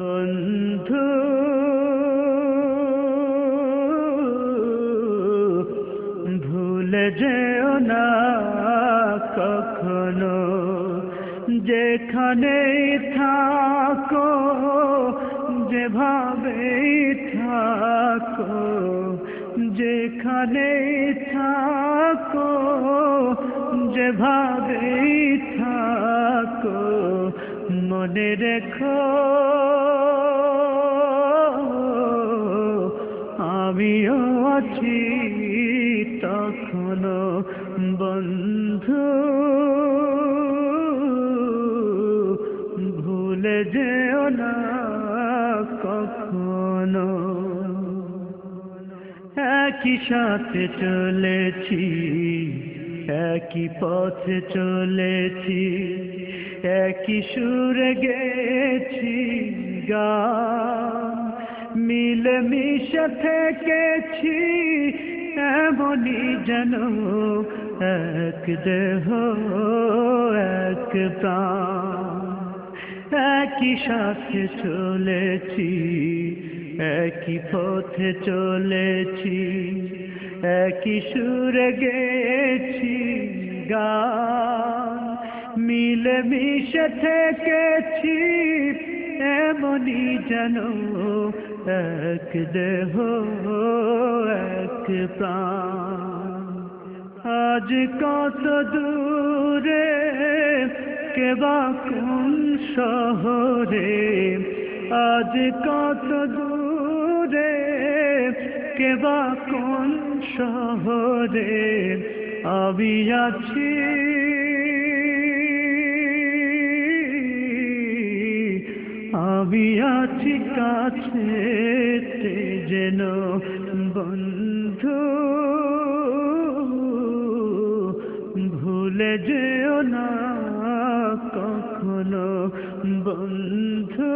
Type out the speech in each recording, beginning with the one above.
বন্ধু ভুলে যেও না কখনো, যেখানেই থাকো, যেভাবেই থাকো, যেখানেই থাকো, যেভাবেই থাকো, মনে রেখো আমিও আছি তখনো। বন্ধু ভুলে যেও না কখনো। একই সাথে চলেছি, একই পথে চলেছি, একই সুরে গেছি গান, মিলেমিশে থেকেছি এমনই যেন এক দেহ এক প্রাণ। একই সাথে চলেছি, একই পথে চলেছি, একই সুরে গেছি গান, মিলেমিশে থেকেছি এমনই যেন এক দেহ এক প্রাণ। আজ কত দূরে, কেবা কোন শহরে, আজ কত দূরে, কেবা কোন শহরে আমি আছি, আমি আছি কাছেতে যেন। বন্ধু ভুলে যেও না কখনো, বন্ধু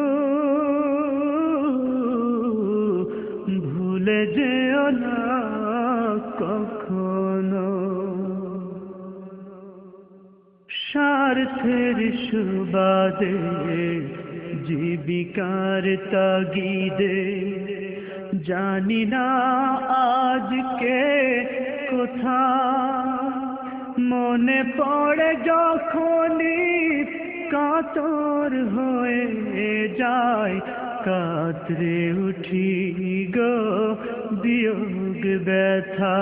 ভুলে যেও না কখনো। স্বার্থের সুবাদে, জীবিকার তাগিদে, জানি না আজকে কোথায়, মনে পড়ে যখনই কাতর হয়ে যায়, কাতরে উঠি গো বিয়োগ ব্যথা।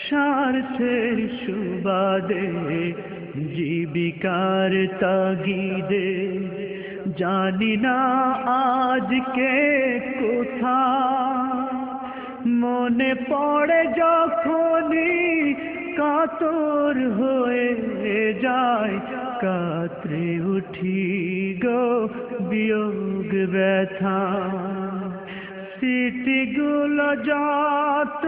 স্বার্থের সুবাদে, জীবিকার তাগিদে, জানি না আজকে কোথায়, মনে পড়ে যখনই কাতর হয়ে যায়, কাতরে উঠি গো বিয়োগ ব্যথা। স্মৃতিগুলো যত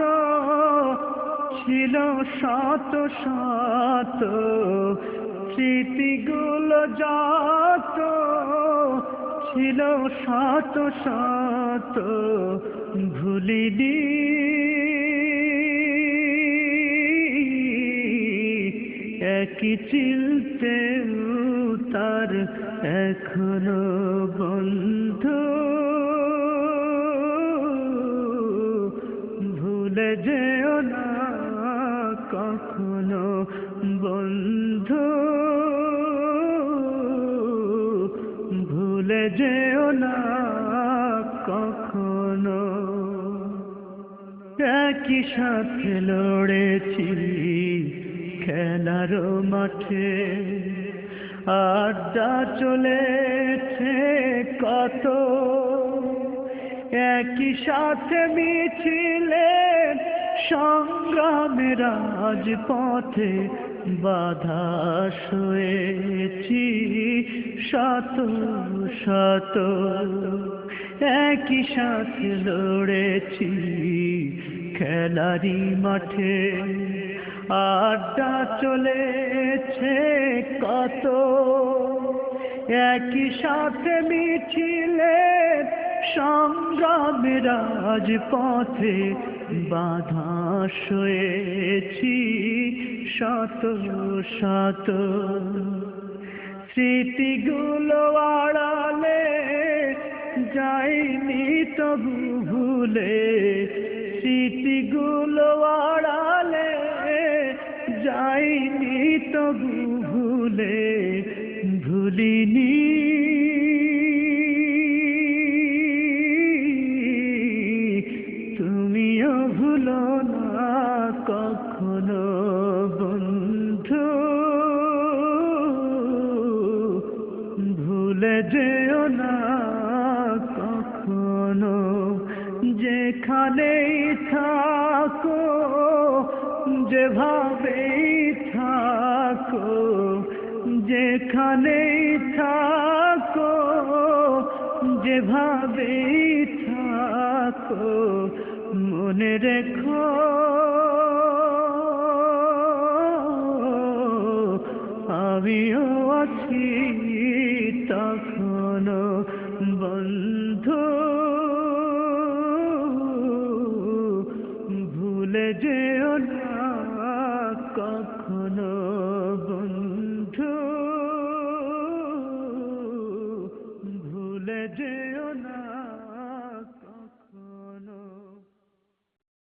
ছিল শত শত, স্মৃতিগুলো যত ছিল শত শত, ভুলিনি একই চিলতে তার এখনো। বন্ধু ভুলে যেও না কখনো, বন্ধু ভুলে যেও না কখনো। একই সাথে লড়েছি খেলার মাঠে, আড্ডা চলেছে কত, একই সাথে মিছিলে সংগ্রামের রাজপথে বাধা সয়েছি শত শত। একই সাথে লড়েছি খেলারি মাঠে, আড্ডা চলেছে কত, একই সাথে মিছিলে সংগ্রামের রাজপথে বাধা সয়েছি শত শত। স্মৃতিগুলো আড়ালে যাইনি তবু ভুলে, স্মৃতিগুলো আড়ালে যাইনি তবু ভুলে, ভুলিনি তুমিও ভুলো না কখনো বন্ধু, ভুলে যেও না কখনো। যেখানেই থাকো, যেভাবেই থাকো, যেখানেই থাকো, যেভাবেই থাকো, মনে রেখো আমিও আছি তখনো বন্ধু, ভুলে যেও না কখনো বন্ধু, ভুলে যেও না।